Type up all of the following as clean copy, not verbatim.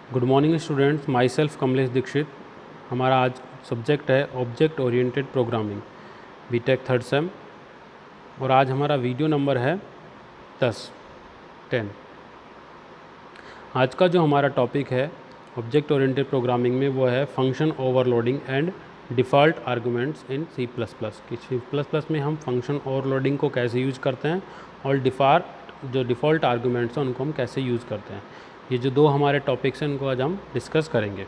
Good morning students, myself Kamlesh Dixit. हमारा आज subject है object oriented programming, BTech third sem. और आज हमारा वीडियो नंबर है 10। आज का जो हमारा टॉपिक है ऑब्जेक्ट ओरिएंटेड प्रोग्रामिंग में वो है function overloading and default arguments in C plus plus. कि सी प्लस प्लस में हम फंक्शन ओवरलोडिंग को कैसे यूज़ करते हैं और डिफ़ॉल्ट आर्गुमेंट्स हैं उनको हम कैसे यूज़ करते हैं। ये जो दो हमारे टॉपिक्स हैं उनको आज हम डिस्कस करेंगे।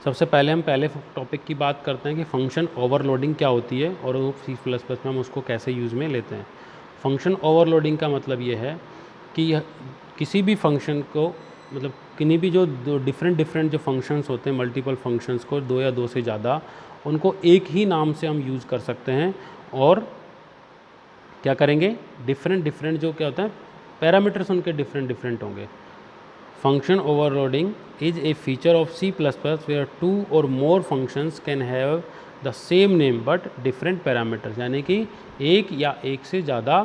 सबसे पहले हम पहले टॉपिक की बात करते हैं कि फंक्शन ओवरलोडिंग क्या होती है और सी प्लस प्लस में हम उसको कैसे यूज़ में लेते हैं। फंक्शन ओवरलोडिंग का मतलब ये है कि किसी भी फंक्शन को मतलब किन्हीं भी जो डिफरेंट जो फंक्शंस होते हैं, मल्टीपल फंक्शंस को, दो या दो से ज़्यादा, उनको एक ही नाम से हम यूज़ कर सकते हैं। और क्या करेंगे, डिफरेंट जो क्या होता है पैरामीटर्स उनके डिफरेंट होंगे। Function overloading is a feature of C++ where two or more functions can have the same name but different parameters। यानी कि एक या एक से ज़्यादा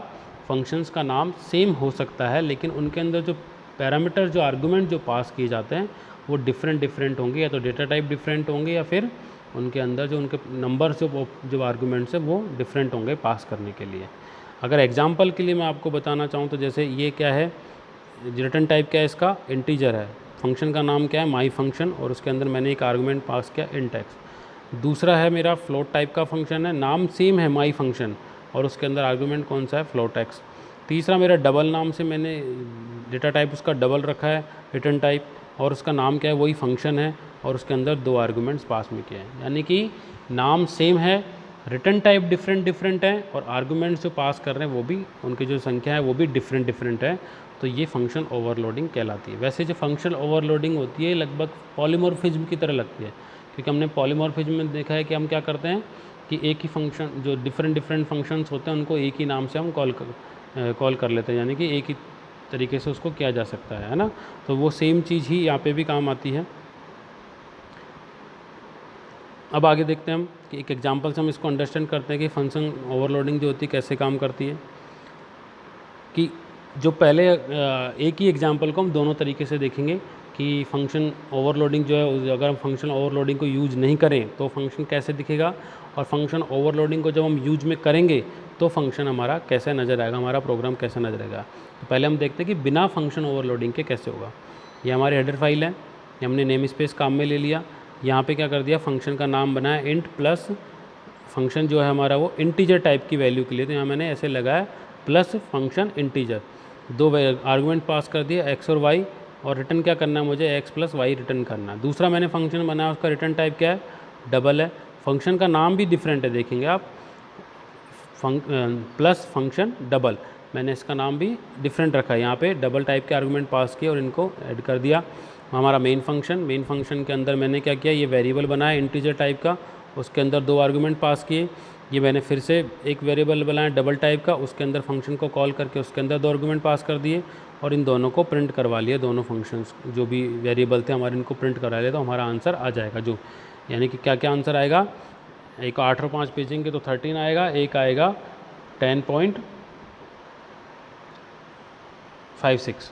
फंक्शंस का नाम सेम हो सकता है, लेकिन उनके अंदर जो पैरामीटर, जो आर्गुमेंट जो पास किए जाते हैं वो डिफरेंट होंगे। या तो डेटा टाइप डिफरेंट होंगे या फिर उनके अंदर जो उनके नंबर जो आर्गुमेंट्स है वो डिफरेंट होंगे पास करने के लिए। अगर एग्जांपल के लिए मैं आपको बताना चाहूँ तो जैसे ये क्या है, रिटर्न टाइप क्या है इसका, इंटीजर है। फंक्शन का नाम क्या है, माई फंक्शन, और उसके अंदर मैंने एक आर्गुमेंट पास किया इंट एक्स। दूसरा है मेरा फ्लोट टाइप का फंक्शन है, नाम सेम है माई फंक्शन और उसके अंदर आर्गुमेंट कौन सा है, फ्लोट एक्स। तीसरा मेरा डबल नाम से मैंने डेटा टाइप उसका डबल रखा है, रिटर्न टाइप, और उसका नाम क्या है, वही फंक्शन है और उसके अंदर दो आर्गुमेंट्स पास में किए हैं। यानी कि नाम सेम है, रिटर्न टाइप डिफरेंट है और आर्गुमेंट्स जो पास कर रहे हैं वो भी, उनकी जो संख्या है वो भी डिफरेंट है। तो ये फंक्शन ओवरलोडिंग कहलाती है। वैसे जो फंक्शन ओवरलोडिंग होती है लगभग पॉलीमॉर्फिज्म की तरह लगती है, क्योंकि हमने पॉलीमॉर्फिज्म में देखा है कि हम क्या करते हैं कि एक ही फंक्शन, जो डिफरेंट फंक्शंस होते हैं उनको एक ही नाम से हम कॉल कर लेते हैं, यानी कि एक ही तरीके से उसको किया जा सकता है ना। तो वो सेम चीज़ ही यहाँ पे भी काम आती है। अब आगे देखते हैं हम कि एक एग्जांपल से हम इसको अंडरस्टैंड करते हैं कि फंक्शन ओवरलोडिंग जो होती है कैसे काम करती है। कि जो पहले एक ही एग्जांपल को हम दोनों तरीके से देखेंगे कि फंक्शन ओवरलोडिंग जो है, अगर हम फंक्शन ओवरलोडिंग को यूज़ नहीं करें तो फंक्शन कैसे दिखेगा, और फंक्शन ओवरलोडिंग को जब हम यूज में करेंगे तो फंक्शन हमारा कैसे नज़र आएगा, हमारा प्रोग्राम कैसे नज़र आएगा। तो पहले हम देखते हैं कि बिना फंक्शन ओवरलोडिंग के कैसे होगा। ये हमारी हेडर फाइल है, ये हमने नेम स्पेस काम में ले लिया। यहाँ पे क्या कर दिया, फंक्शन का नाम बनाया इंट प्लस, फंक्शन जो है हमारा वो इंटीजर टाइप की वैल्यू के लिए, तो यहाँ मैंने ऐसे लगाया प्लस फंक्शन इंटीजर, दो आर्गुमेंट पास कर दिया एक्स और वाई, और रिटर्न क्या करना है मुझे, एक्स प्लस वाई रिटर्न करना है। दूसरा मैंने फंक्शन बनाया, उसका रिटर्न टाइप क्या है, डबल है। फंक्शन का नाम भी डिफरेंट है, देखेंगे आप, प्लस फंक्शन डबल, मैंने इसका नाम भी डिफरेंट रखा है। यहाँ पे डबल टाइप के आर्गुमेंट पास किए और इनको ऐड कर दिया। हमारा मेन फंक्शन के अंदर मैंने क्या किया, ये वेरिएबल बनाया इंटीजर टाइप का, उसके अंदर दो आर्गुमेंट पास किए। ये मैंने फिर से एक वेरिएबल बनाया डबल टाइप का, उसके अंदर फंक्शन को कॉल करके उसके अंदर दो आर्गुमेंट पास कर दिए और इन दोनों को प्रिंट करवा लिया। दोनों फंक्शंस जो भी वेरिएबल थे हमारे, इनको प्रिंट करा लिया तो हमारा आंसर आ जाएगा। जो यानी कि क्या क्या आंसर आएगा, एक 8 और 5 पेजिंग तो 13 आएगा, एक आएगा 10.56,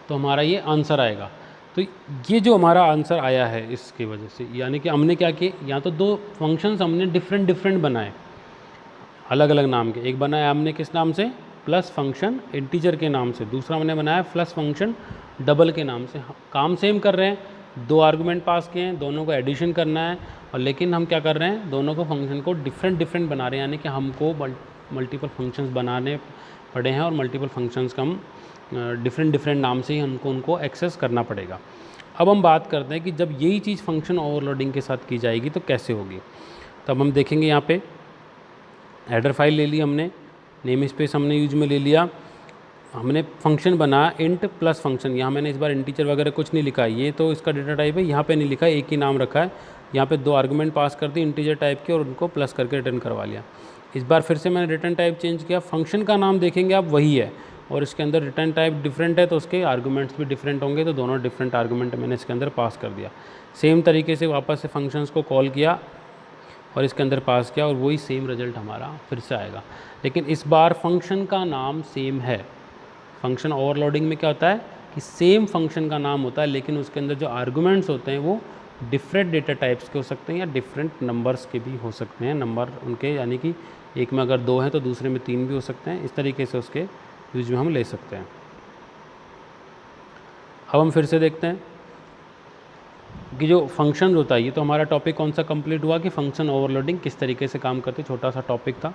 तो हमारा ये आंसर आएगा। तो ये जो हमारा आंसर आया है इसकी वजह से, यानी कि हमने क्या किया, यहाँ तो दो फंक्शंस हमने डिफरेंट बनाए, अलग अलग नाम के। एक बनाया हमने किस नाम से, प्लस फंक्शन इंटीजर के नाम से, दूसरा हमने बनाया प्लस फंक्शन डबल के नाम से। काम सेम कर रहे हैं, दो आर्गुमेंट पास किए हैं, दोनों को एडिशन करना है, और लेकिन हम क्या कर रहे हैं, दोनों को फंक्शन को डिफरेंट बना रहे हैं, यानी कि हमको मल्टीपल फंक्शंस बनाने पड़े हैं और मल्टीपल फंक्शंस का हम डिफरेंट नाम से ही हमको उनको एक्सेस करना पड़ेगा। अब हम बात करते हैं कि जब यही चीज़ फंक्शन ओवरलोडिंग के साथ की जाएगी तो कैसे होगी। तब हम देखेंगे, यहाँ पे हेडर फाइल ले ली हमने, नेम स्पेस हमने यूज में ले लिया, हमने फंक्शन बनाया इंट प्लस फंक्शन। यहाँ मैंने इस बार इंटीजर वगैरह कुछ नहीं लिखा है, ये तो इसका डेटा टाइप है, यहाँ पे नहीं लिखा है, एक ही नाम रखा है। यहाँ पे दो आर्गुमेंट पास कर दिए इंटीजर टाइप के और उनको प्लस करके रिटर्न करवा लिया। इस बार फिर से मैंने रिटर्न टाइप चेंज किया, फंक्शन का नाम देखेंगे आप वही है और इसके अंदर रिटर्न टाइप डिफरेंट है तो उसके आर्गुमेंट्स भी डिफरेंट होंगे, तो दोनों डिफरेंट आर्गुमेंट मैंने इसके अंदर पास कर दिया। सेम तरीके से वापस से फंक्शंस को कॉल किया और इसके अंदर पास किया और वही सेम रिजल्ट हमारा फिर से आएगा, लेकिन इस बार फंक्शन का नाम सेम है। फंक्शन ओवरलोडिंग में क्या होता है कि सेम फंक्शन का नाम होता है लेकिन उसके अंदर जो आर्गुमेंट्स होते हैं वो डिफरेंट डेटा टाइप्स के हो सकते हैं या डिफरेंट नंबर्स के भी हो सकते हैं, नंबर उनके, यानी कि एक में अगर 2 हैं तो दूसरे में 3 भी हो सकते हैं। इस तरीके से उसके यूज में हम ले सकते हैं। अब हम फिर से देखते हैं कि जो फंक्शन होता है, ये तो हमारा टॉपिक कौन सा कंप्लीट हुआ कि फंक्शन ओवरलोडिंग किस तरीके से काम करते, छोटा सा टॉपिक था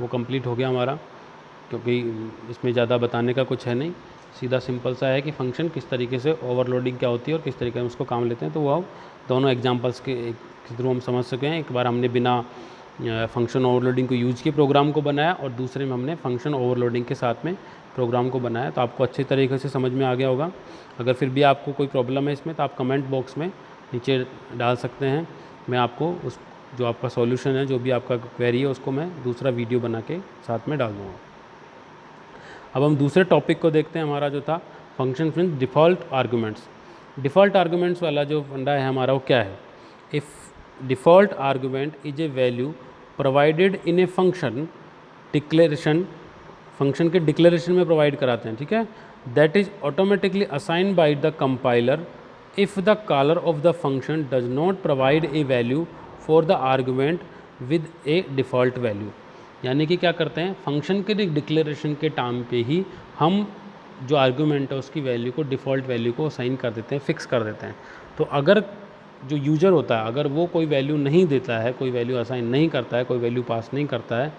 वो कंप्लीट हो गया हमारा, क्योंकि इसमें ज़्यादा बताने का कुछ है नहीं, सीधा सिंपल सा है कि फंक्शन किस तरीके से ओवरलोडिंग क्या होती है और किस तरीके से उसको काम लेते हैं। तो वो दोनों एग्जांपल्स के थ्रू हम समझ सके हैं। एक बार हमने बिना फंक्शन ओवरलोडिंग को यूज किए प्रोग्राम को बनाया और दूसरे में हमने फंक्शन ओवरलोडिंग के साथ में प्रोग्राम को बनाया। तो आपको अच्छे तरीके से समझ में आ गया होगा। अगर फिर भी आपको कोई प्रॉब्लम है इसमें तो आप कमेंट बॉक्स में नीचे डाल सकते हैं। मैं आपको उस जो आपका सॉल्यूशन है, जो भी आपका क्वेरी है, उसको मैं दूसरा वीडियो बना के साथ में डाल दूँगा। अब हम दूसरे टॉपिक को देखते हैं। हमारा जो था function with default arguments. Default arguments वाला जो फंडा है हमारा वो क्या है? If default argument is a value provided in a function declaration, function के डिक्लेरेशन में प्रोवाइड कराते हैं, ठीक है, that is automatically assign by the compiler if the caller of the function does not provide a value for the argument with a default value. यानी कि क्या करते हैं, फंक्शन के डिक्लेरेशन के टाइम पे ही हम जो आर्गूमेंट है उसकी वैल्यू को, डिफ़ॉल्ट वैल्यू को असाइन कर देते हैं, फिक्स कर देते हैं। तो अगर जो यूज़र होता है अगर वो कोई वैल्यू नहीं देता है, कोई वैल्यू असाइन नहीं करता है, कोई वैल्यू पास नहीं करता है,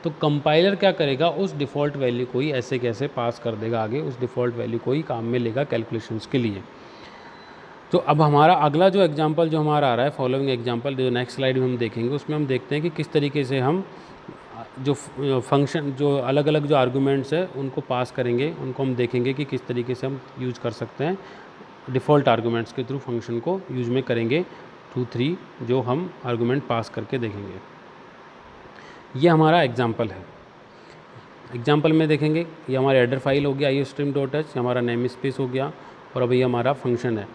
तो कंपाइलर क्या करेगा, उस डिफ़ॉल्ट वैल्यू को ही ऐसे कैसे पास कर देगा आगे, उस डिफ़ॉल्ट वैल्यू को ही काम में लेगा कैलकुलेशंस के लिए। तो अब हमारा अगला जो एग्जांपल जो हमारा आ रहा है, फॉलोइंग एग्जांपल जो नेक्स्ट स्लाइड में हम देखेंगे, उसमें हम देखते हैं कि किस तरीके से हम जो फंक्शन, जो अलग अलग जो आर्गूमेंट्स है उनको पास करेंगे, उनको हम देखेंगे कि किस तरीके से हम यूज़ कर सकते हैं, डिफ़ॉल्ट आर्गूमेंट्स के थ्रू फंक्शन को यूज़ में करेंगे 2-3 जो हम आर्गूमेंट पास करके देखेंगे। ये हमारा एग्जांपल है। एग्जांपल में देखेंगे ये हमारा एडर फाइल हो गया iostream.h, हमारा नेम स्पेस हो गया, और अभी हमारा फंक्शन है।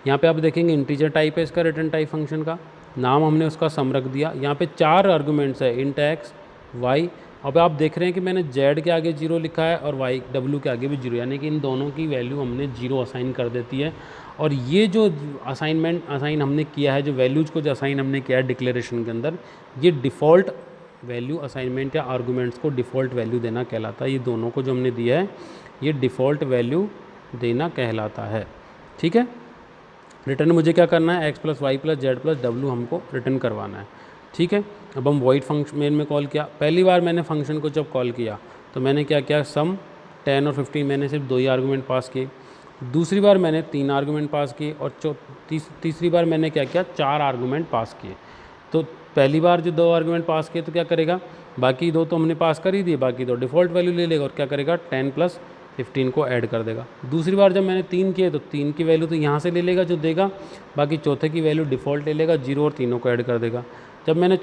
यहाँ पे आप देखेंगे इंटीजर टाइप है इसका, रिटर्न टाइप फंक्शन का नाम हमने उसका सम रख दिया। यहाँ पे 4 आर्गूमेंट्स है, इंट x, y। अब आप देख रहे हैं कि मैंने z के आगे 0 लिखा है और y w के आगे भी 0, यानी कि इन दोनों की वैल्यू हमने 0 असाइन कर देती है। और ये जो असाइन हमने किया है, जो वैल्यूज़ को जो असाइन हमने किया है डिक्लेरेशन के अंदर, ये डिफ़ॉल्ट वैल्यू असाइनमेंट या आर्गूमेंट्स को डिफ़ॉल्ट वैल्यू देना कहलाता है। ये दोनों को जो हमने दिया है ये डिफ़ॉल्ट वैल्यू देना कहलाता है, ठीक है। रिटर्न मुझे क्या करना है, x + y + z + w हमको रिटर्न करवाना है, ठीक है। अब हम वॉइड फंक्शन मेन में कॉल किया। पहली बार मैंने फंक्शन को जब कॉल किया तो मैंने क्या किया, सम 10 और 15 मैंने सिर्फ 2 ही आर्गूमेंट पास किए। दूसरी बार मैंने 3 आर्गूमेंट पास किए और तीसरी बार मैंने क्या किया, 4 आर्गूमेंट पास किए। तो पहली बार जो 2 आर्गूमेंट पास किए तो क्या करेगा, बाकी 2 तो हमने पास कर ही दिए, बाकी 2 डिफ़ॉल्ट वैल्यू ले लेगा और क्या करेगा, 10 + 15 को ऐड कर देगा। दूसरी बार जब मैंने 3 किए तो 3 की वैल्यू तो यहाँ से ले लेगा जो देगा, बाकी चौथे की वैल्यू डिफ़ॉल्ट ले लेगा 0 और तीनों को ऐड कर देगा। जब मैंने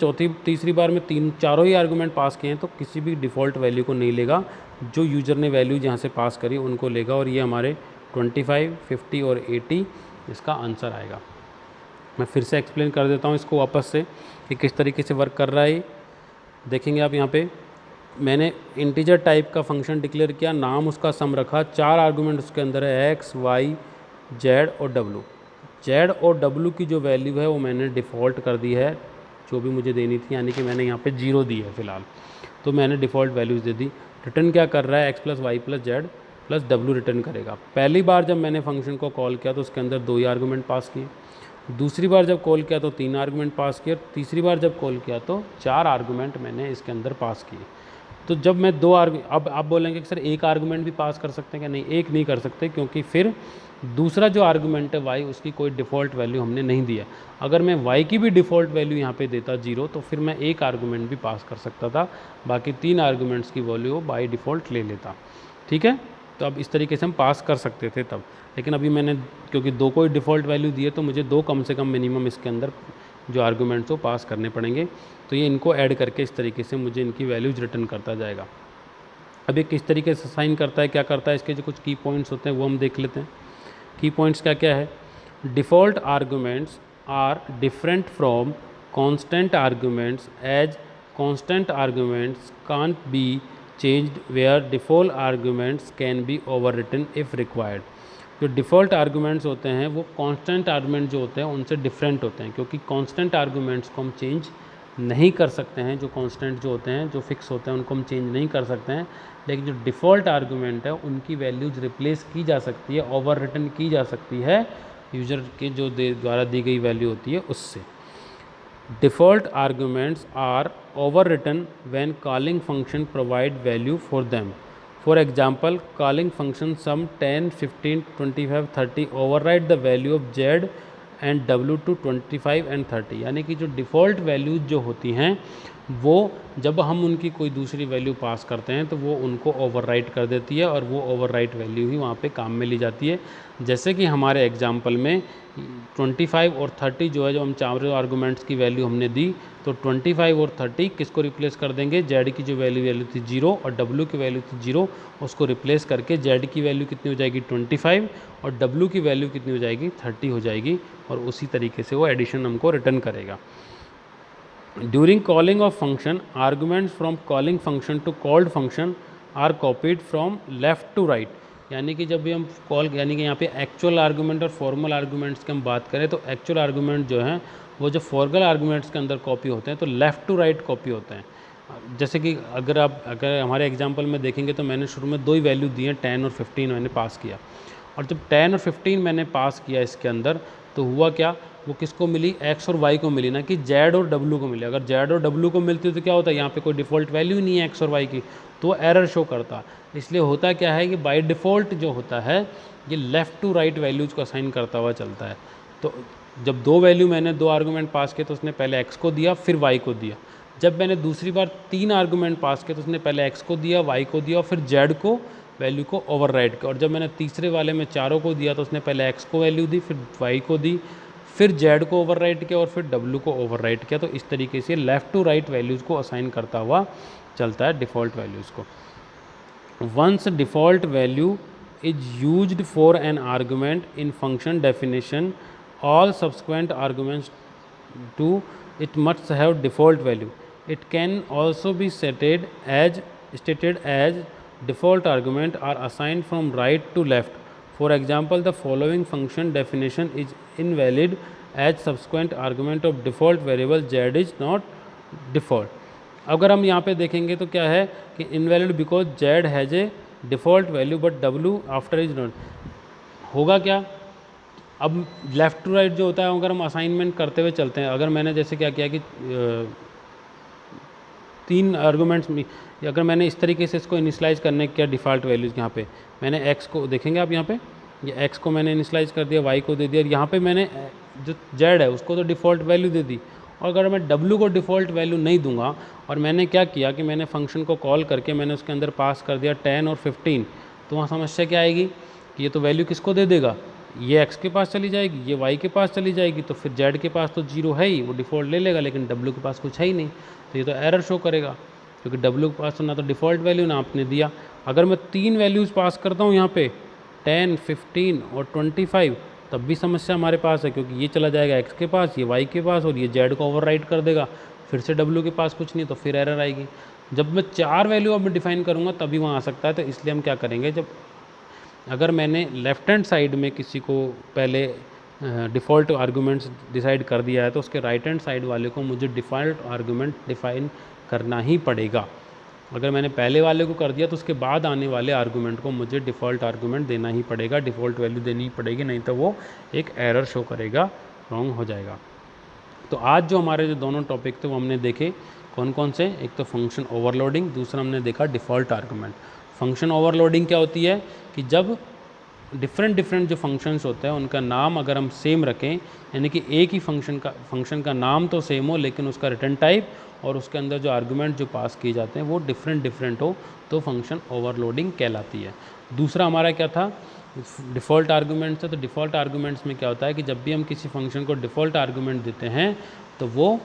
तीसरी बार में चारों ही आर्गूमेंट पास किए हैं तो किसी भी डिफ़ॉल्ट वैल्यू को नहीं लेगा, जो यूज़र ने वैल्यू जहाँ से पास करी उनको लेगा। और ये हमारे 25, 50 और 80 इसका आंसर आएगा। मैं फिर से एक्सप्लेन कर देता हूँ इसको वापस से कि किस तरीके से वर्क कर रहा है। देखेंगे आप यहाँ पे मैंने इंटीजर टाइप का फंक्शन डिक्लेयर किया, नाम उसका सम रखा, 4 आर्गूमेंट उसके अंदर है x, y, z और w। z और w की जो वैल्यू है वो मैंने डिफ़ॉल्ट कर दी है, जो भी मुझे देनी थी, यानी कि मैंने यहाँ पे 0 दी है फ़िलहाल, तो मैंने डिफ़ॉल्ट वैल्यूज़ दे दी। रिटर्न क्या कर रहा है, x + y + z + w return करेगा। पहली बार जब मैंने फंक्शन को कॉल किया तो उसके अंदर 2 ही आर्गूमेंट पास किए। दूसरी बार जब कॉल किया तो 3 आर्गूमेंट पास किए। तीसरी बार जब कॉल किया तो 4 आर्गूमेंट मैंने इसके अंदर पास किए। तो जब मैं अब आप बोलेंगे कि सर एक आर्गूमेंट भी पास कर सकते हैं क्या? नहीं, एक नहीं कर सकते, क्योंकि फिर दूसरा जो आर्गूमेंट है y, उसकी कोई डिफ़ॉल्ट वैल्यू हमने नहीं दी है। अगर मैं y की भी डिफ़ॉल्ट वैल्यू यहाँ पे देता 0 तो फिर मैं एक आर्गूमेंट भी पास कर सकता था, बाकी 3 आर्गूमेंट्स की वैल्यू बाय डिफ़ॉल्ट ले लेता, ठीक है। तो अब इस तरीके से हम पास कर सकते थे तब, लेकिन अभी मैंने क्योंकि 2 को ही डिफ़ॉल्ट वैल्यू दी है तो मुझे 2 कम से कम मिनिमम इसके अंदर जो आर्गूमेंट्स हो पास करने पड़ेंगे। तो ये इनको ऐड करके इस तरीके से मुझे इनकी वैल्यूज रिटर्न करता जाएगा। अब ये किस तरीके से साइन करता है, क्या करता है, इसके जो कुछ की पॉइंट्स होते हैं वो हम देख लेते हैं। की पॉइंट्स क्या क्या है, default arguments are different from constant arguments as constant arguments can't be changed where default arguments can be overwritten if required. जो डिफ़ॉल्ट आर्गूमेंट्स होते हैं वो कांस्टेंट आर्गूमेंट जो होते हैं उनसे डिफरेंट होते हैं, क्योंकि कांस्टेंट आर्गूमेंट्स को हम चेंज नहीं कर सकते हैं। जो कांस्टेंट जो होते हैं, जो फिक्स होते हैं, उनको हम चेंज नहीं कर सकते हैं। लेकिन जो डिफ़ॉल्ट आर्गूमेंट है उनकी वैल्यूज़ रिप्लेस की जा सकती है, ओवर रिटन की जा सकती है यूज़र के जो द्वारा दी गई वैल्यू होती है उससे। Default arguments are overwritten when calling function provide value for them. For example, calling function sum 10, 15, 25, 30 override the value of z and w to 25 and 30। यानी कि जो डिफ़ॉल्ट वैल्यूज जो होती हैं वो जब हम उनकी कोई दूसरी वैल्यू पास करते हैं तो वो उनको ओवरराइट कर देती है और वो ओवरराइट वैल्यू ही वहाँ पे काम में ली जाती है। जैसे कि हमारे एग्जांपल में 25 और 30 जो है, जो हम चारों आर्गूमेंट्स की वैल्यू हमने दी, तो 25 और 30 किसको रिप्लेस कर देंगे, z की जो वैल्यू थी 0 और w की वैल्यू थी 0, उसको रिप्लेस करके z की वैल्यू कितनी हो जाएगी 25 और w की वैल्यू कितनी हो जाएगी 30 हो जाएगी, और उसी तरीके से वो एडिशन हमको रिटर्न करेगा। During calling of function, arguments from calling function to called function are copied from left to right. यानी कि जब भी हम कॉल, यानी कि यहाँ पे एक्चुअल आर्गूमेंट और फॉर्मल आर्गूमेंट्स की हम बात करें तो एक्चुअल आर्गूमेंट जो हैं वो जो फॉर्मल आर्गूमेंट्स के अंदर कॉपी होते हैं तो लेफ़्ट टू राइट कॉपी होते हैं। जैसे कि अगर हमारे एग्जांपल में देखेंगे तो मैंने शुरू में दो ही वैल्यू दी हैं, 10 और 15 मैंने पास किया, और जब 10 और 15 मैंने पास किया इसके अंदर तो हुआ क्या, वो किसको मिली, x और y को मिली, ना कि z और w को मिली। अगर z और w को मिलती तो क्या होता है, यहाँ पे कोई डिफ़ॉल्ट वैल्यू नहीं है x और y की, तो एरर शो करता। इसलिए होता क्या है कि बाय डिफ़ॉल्ट जो होता है ये लेफ़्ट टू राइट वैल्यूज़ को असाइन करता हुआ चलता है। तो जब दो वैल्यू मैंने दो आर्गूमेंट पास किए तो उसने पहले x को दिया फिर y को दिया। जब मैंने दूसरी बार तीन आर्गूमेंट पास किए तो उसने पहले x को दिया, y को दिया और फिर z को वैल्यू को ओवरराइड किया। और जब मैंने तीसरे वाले में चारों को दिया तो उसने पहले x को वैल्यू दी, फिर y को दी, फिर z को ओवरराइट किया और फिर w को ओवरराइट किया। तो इस तरीके से लेफ़्ट टू राइट वैल्यूज़ को असाइन करता हुआ चलता है डिफ़ॉल्ट वैल्यूज़ को। Once default value is used for an argument in function definition, all subsequent arguments to it must have default value. It can also be stated as default argument are assigned from right to left. For example, the following function definition is invalid as subsequent argument of default variable z is not default। अगर हम यहाँ पे देखेंगे तो क्या है कि invalid because z has a default value but w after is not. होगा क्या, अब लेफ़्ट टू राइट जो होता है अगर हम असाइनमेंट करते हुए चलते हैं, अगर मैंने जैसे क्या किया कि तीन आर्गूमेंट्स में, अगर मैंने इस तरीके से इसको इनिशलाइज करने किया डिफ़ॉल्ट वैल्यूज़, यहाँ पे मैंने x को देखेंगे आप, यहाँ पे ये x को मैंने इनिशलाइज कर दिया, y को दे दिया, और यहाँ पे मैंने जो z है उसको तो डिफ़ॉल्ट वैल्यू दे दी। और अगर मैं w को डिफ़ॉल्ट वैल्यू नहीं दूंगा और मैंने क्या किया कि मैंने फंक्शन को कॉल करके मैंने उसके अंदर पास कर दिया 10 और 15, तो वहाँ समस्या क्या आएगी कि ये तो वैल्यू किसको दे देगा, ये x के पास चली जाएगी, ये y के पास चली जाएगी, तो फिर z के पास तो 0 है ही, वो डिफ़ॉल्ट ले लेगा, लेकिन w के पास कुछ है ही नहीं, तो ये तो एरर शो करेगा, क्योंकि w के पास तो ना तो डिफ़ॉल्ट वैल्यू ना आपने दिया। अगर मैं तीन वैल्यूज़ पास करता हूँ यहाँ पे 10, 15 और 25, तब भी समस्या हमारे पास है, क्योंकि ये चला जाएगा x के पास, ये y के पास, और ये z को ओवरराइट कर देगा, फिर से w के पास कुछ नहीं, तो फिर एरर आएगी। जब मैं चार वैल्यू अब डिफ़ाइन करूँगा तभी वहाँ आ सकता है। तो इसलिए हम क्या करेंगे, जब अगर मैंने लेफ़्ट हैंड साइड में किसी को पहले डिफ़ॉल्ट आर्गूमेंट्स डिसाइड कर दिया है तो उसके राइट हैंड साइड वाले को मुझे डिफ़ॉल्ट आर्गूमेंट डिफ़ाइन करना ही पड़ेगा। अगर मैंने पहले वाले को कर दिया तो उसके बाद आने वाले आर्गूमेंट को मुझे डिफ़ॉल्ट आर्गूमेंट देना ही पड़ेगा, डिफ़ॉल्ट वैल्यू देनी ही पड़ेगी, नहीं तो वो एक एरर शो करेगा, रॉन्ग हो जाएगा। तो आज जो हमारे जो दोनों टॉपिक थे वो हमने देखे कौन कौन से, एक तो फंक्शन ओवरलोडिंग, दूसरा हमने देखा डिफ़ॉल्ट आर्गूमेंट। फंक्शन ओवरलोडिंग क्या होती है कि जब डिफरेंट जो फंक्शंस होते हैं उनका नाम अगर हम सेम रखें, यानी कि एक ही फंक्शन का नाम तो सेम हो लेकिन उसका रिटर्न टाइप और उसके अंदर जो आर्गूमेंट जो पास किए जाते हैं वो डिफरेंट हो, तो फंक्शन ओवरलोडिंग कहलाती है। दूसरा हमारा क्या था, डिफ़ॉल्ट आर्गूमेंट्स है। तो डिफ़ॉल्ट आर्गूमेंट्स में क्या होता है कि जब भी हम किसी फंक्शन को डिफ़ॉल्ट आर्गूमेंट देते हैं तो वो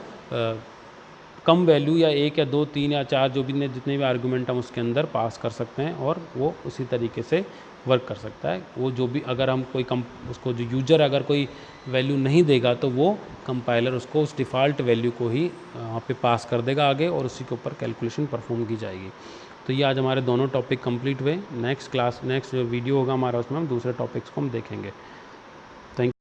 कम वैल्यू या एक या दो तीन या चार जो भी जितने भी आर्गूमेंट हम उसके अंदर पास कर सकते हैं और वो उसी तरीके से वर्क कर सकता है। वो जो भी अगर हम कोई उसको जो यूज़र अगर कोई वैल्यू नहीं देगा तो वो कंपाइलर उसको उस डिफ़ॉल्ट वैल्यू को ही वहाँ पे पास कर देगा आगे और उसी के ऊपर कैलकुलेशन परफॉर्म की जाएगी। तो ये आज हमारे दोनों टॉपिक कंप्लीट हुए। नेक्स्ट वीडियो होगा हमारा, उसमें हम दूसरे टॉपिक्स को हम देखेंगे।